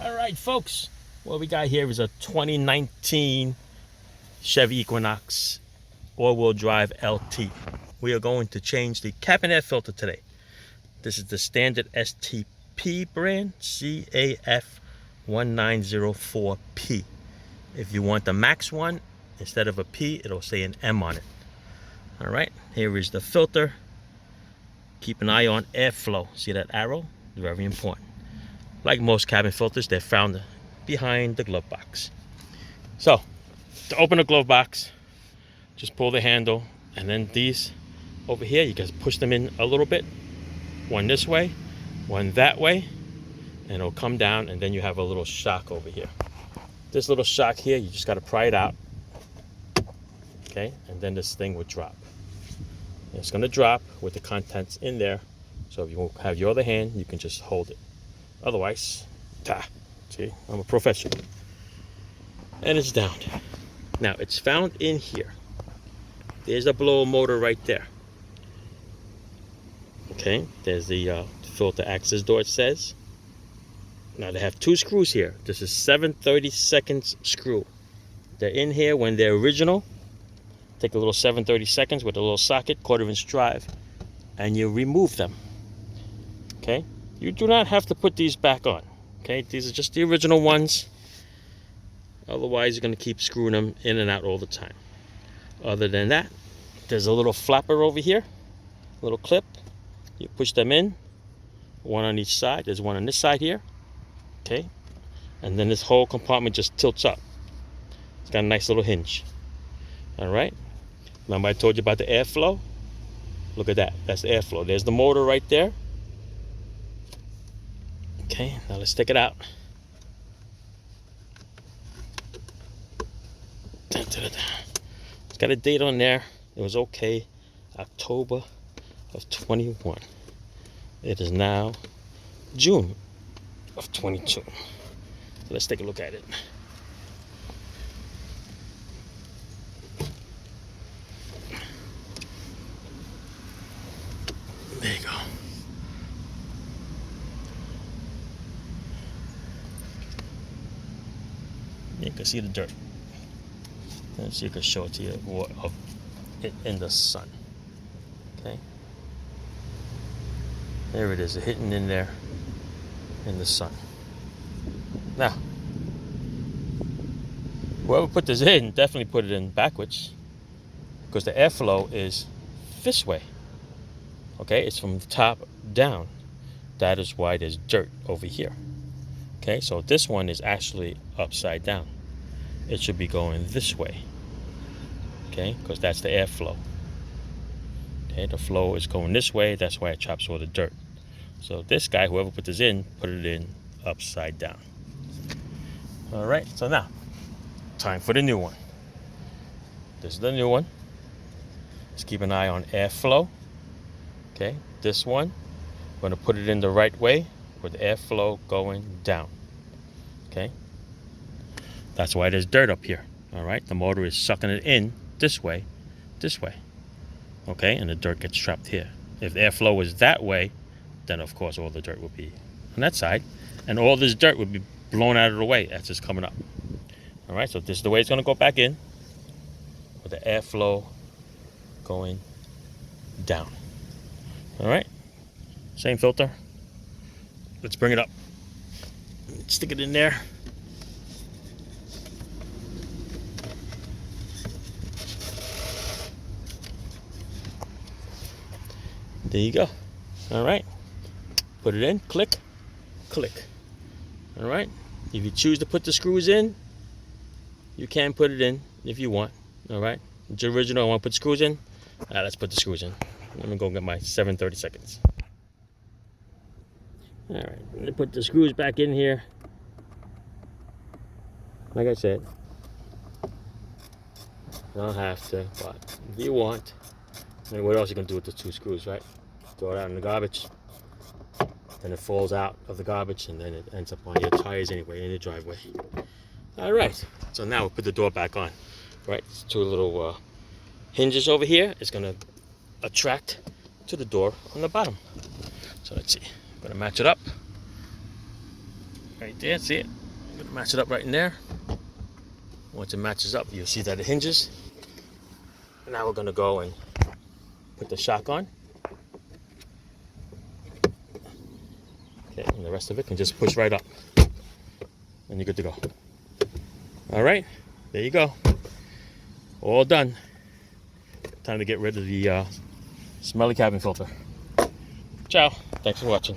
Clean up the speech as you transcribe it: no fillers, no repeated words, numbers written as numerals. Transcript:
All right, folks. What we got here is a 2019 Chevy Equinox all-wheel drive LT. We are going to change the cap and air filter today. This is the standard STP brand, CAF1904P. If you want the max one, instead of a P, it'll say an M on it. All right, here is the filter. Keep an eye on airflow. See that arrow? Very important. Like most cabin filters, they're found behind the glove box. So, to open the glove box, just pull the handle, and then these over here, you guys push them in a little bit. One this way, one that way, and it'll come down, and then you have a little shock over here. This little shock here, you just got to pry it out, okay? And then this thing will drop. And it's going to drop with the contents in there, so if you have your other hand, you can just hold it. Otherwise, see, I'm a professional. And it's down. Now, it's found in here. There's a blower motor right there. Okay, there's the filter access door, it says. Now, they have two screws here. This is 7/32 screw. They're in here when they're original. Take a little 7/32 with a little socket, 1/4" drive, and you remove them. Okay, you do not have to put these back on. Okay, these are just the original ones. Otherwise, you're going to keep screwing them in and out all the time. Other than that, there's a little flapper over here, a little clip. You push them in, one on each side. There's one on this side here. Okay, and then this whole compartment just tilts up. It's got a nice little hinge. All right. Remember I told you about the airflow? Look at that. That's the airflow. There's the motor right there. Okay, now let's take it out. It's got a date on there. It was okay. October of 21. It is now June of 22. So let's take a look at it. There you go. You can see the dirt. And so you can show it to you in the sun. Okay. There it is, hitting in there in the sun. Now, whoever put this in, definitely put it in backwards, because the airflow is this way. Okay, it's from the top down. That is why there's dirt over here. Okay, so this one is actually upside down. It should be going this way. Okay, because that's the airflow. Okay, the flow is going this way. That's why it chops all the dirt. So this guy, whoever put this in, put it in upside down. All right, so now, time for the new one. This is the new one. Just keep an eye on airflow. Okay, this one, I'm going to put it in the right way with airflow going down. Okay, that's why there's dirt up here. All right, the motor is sucking it in this way. Okay, and the dirt gets trapped here. If the airflow is that way, then of course all the dirt will be on that side, and all this dirt would be blown out of the way as it's coming up. All right, so this is the way it's going to go back in, with the airflow going down. All right, same filter. Let's bring it up. Stick it in there. There you go. All right, put it in, click, click. All right, if you choose to put the screws in, you can put it in if you want. All right, it's original. I want to put screws in. Let's put the screws in. Let me go get my 7/32. All right, let me put the screws back in here. Like I said, you don't have to, but if you want. I mean, what else you can do with the two screws, right? Throw it out in the garbage, then it falls out of the garbage, and then it ends up on your tires anyway in the driveway. All right, so now we'll put the door back on. Right, it's two little hinges over here. It's gonna attract to the door on the bottom. So let's see, I'm gonna match it up. Right there, see it? I'm gonna match it up right in there. Once it matches up, you'll see that it hinges. And now we're gonna go and put the shock on. Okay, and the rest of it can just push right up. And you're good to go. All right, there you go. All done. Time to get rid of the smelly cabin filter. Ciao. Thanks for watching.